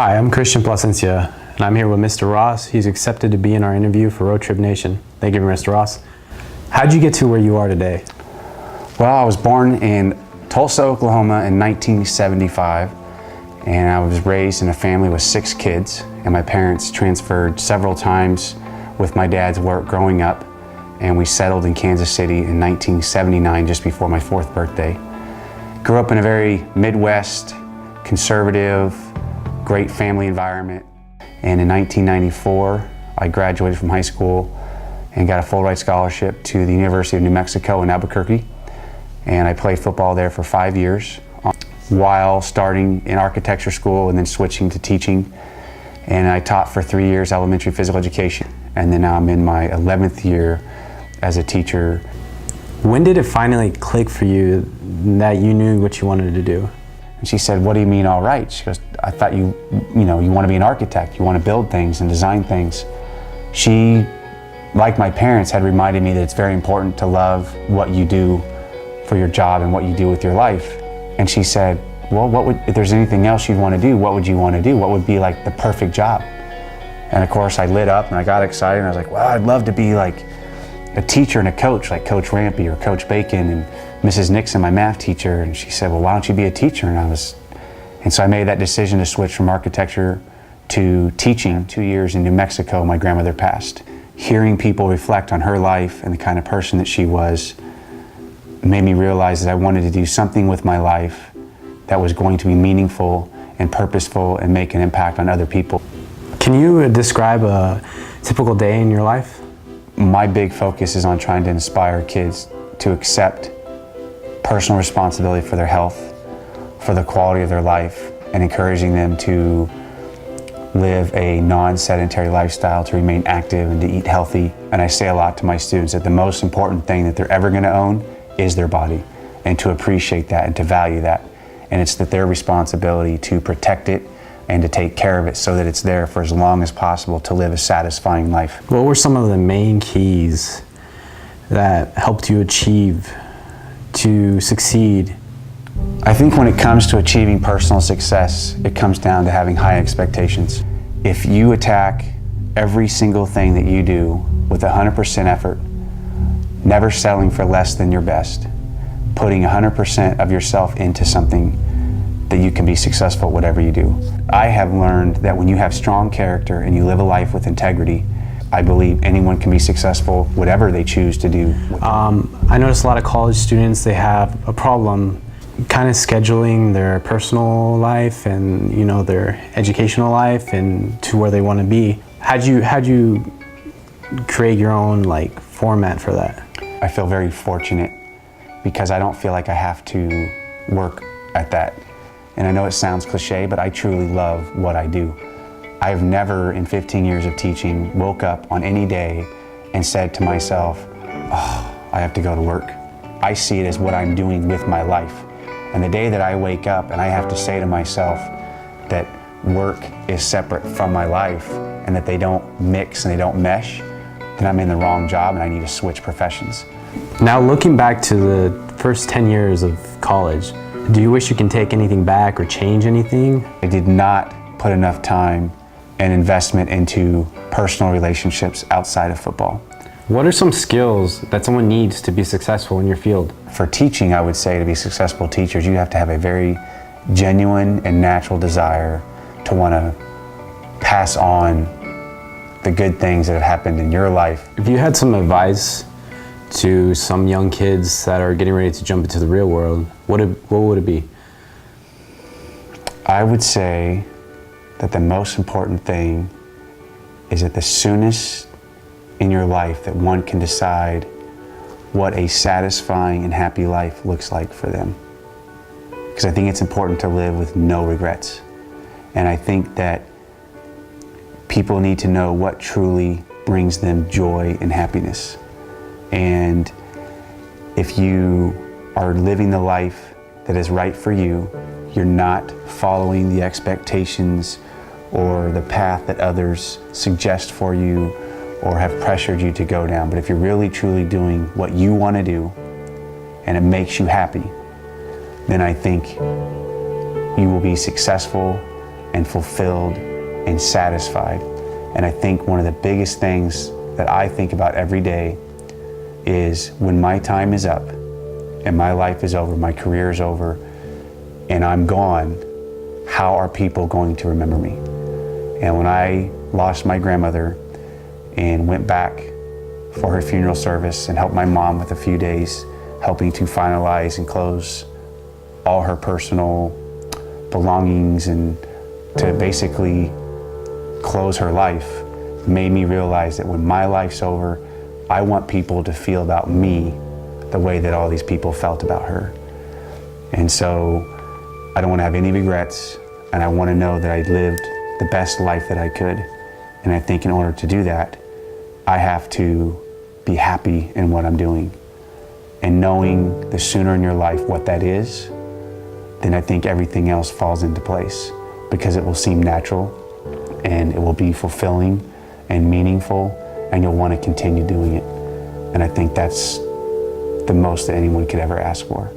Hi, I'm Christian Plasencia, and I'm here with Mr. Ross. He's accepted to be in our interview for Road Trip Nation. Thank you, Mr. Ross. How'd you get to where you are today? Well, I was born in Tulsa, Oklahoma in 1975, and I was raised in a family with 6 kids, and my parents transferred several times with my dad's work growing up, and we settled in Kansas City in 1979, just before my 4th birthday. Grew up in a very Midwest, conservative, great family environment, and in 1994 I graduated from high school and got a full ride scholarship to the University of New Mexico in Albuquerque, and I played football there for 5 years while starting in architecture school and then switching to teaching, and I taught for 3 years elementary physical education, and then now I'm in my 11th year as a teacher. When did it finally click for you that you knew what you wanted to do? And she said, "What do you mean all right?" She goes, "I thought you want to be an architect, you want to build things and design things." She, like my parents, had reminded me that it's very important to love what you do for your job and what you do with your life. And she said, "Well, if there's anything else you'd want to do, what would you want to do? What would be like the perfect job?" And of course I lit up and I got excited and I was like, "Well, I'd love to be like a teacher and a coach, like Coach Rampy or Coach Bacon and Mrs. Nixon, my math teacher." And she said, "Well, why don't you be a teacher?" And so I made that decision to switch from architecture to teaching. 2 years in New Mexico, my grandmother passed. Hearing people reflect on her life and the kind of person that she was made me realize that I wanted to do something with my life that was going to be meaningful and purposeful and make an impact on other people. Can you describe a typical day in your life? My big focus is on trying to inspire kids to accept personal responsibility for their health, for the quality of their life, and encouraging them to live a non-sedentary lifestyle, to remain active and to eat healthy. And I say a lot to my students that the most important thing that they're ever going to own is their body, and to appreciate that and to value that. And it's that their responsibility to protect it and to take care of it so that it's there for as long as possible to live a satisfying life. What were some of the main keys that helped you achieve to succeed? I think when it comes to achieving personal success, it comes down to having high expectations. If you attack every single thing that you do with 100% effort, never settling for less than your best, putting 100% of yourself into something, that you can be successful at whatever you do. I have learned that when you have strong character and you live a life with integrity, I believe anyone can be successful whatever they choose to do. I notice a lot of college students, they have a problem kind of scheduling their personal life and their educational life and to where they want to be. How'd you create your own format for that? I feel very fortunate because I don't feel like I have to work at that. And I know it sounds cliche, but I truly love what I do. I've never in 15 years of teaching woke up on any day and said to myself, "Oh, I have to go to work." I see it as what I'm doing with my life. And the day that I wake up and I have to say to myself that work is separate from my life and that they don't mix and they don't mesh, then I'm in the wrong job and I need to switch professions. Now, looking back to the first 10 years of college, do you wish you can take anything back or change anything? I did not put enough time and investment into personal relationships outside of football. What are some skills that someone needs to be successful in your field? For teaching, I would say to be successful teachers, you have to have a very genuine and natural desire to want to pass on the good things that have happened in your life. If you had some advice to some young kids that are getting ready to jump into the real world, what would it be? I would say that the most important thing is that the soonest in your life that one can decide what a satisfying and happy life looks like for them. Because I think it's important to live with no regrets. And I think that people need to know what truly brings them joy and happiness. And if you are living the life that is right for you, you're not following the expectations or the path that others suggest for you or have pressured you to go down. But if you're really truly doing what you want to do and it makes you happy, then I think you will be successful and fulfilled and satisfied. And I think one of the biggest things that I think about every day is when my time is up and my life is over, my career is over, and I'm gone, how are people going to remember me? And when I lost my grandmother and went back for her funeral service and helped my mom with a few days, helping to finalize and close all her personal belongings and to basically close her life, made me realize that when my life's over, I want people to feel about me the way that all these people felt about her. And so I don't want to have any regrets, and I want to know that I lived the best life that I could. And I think in order to do that, I have to be happy in what I'm doing. And knowing the sooner in your life what that is, then I think everything else falls into place, because it will seem natural and it will be fulfilling and meaningful, and you'll want to continue doing it. And I think that's the most that anyone could ever ask for.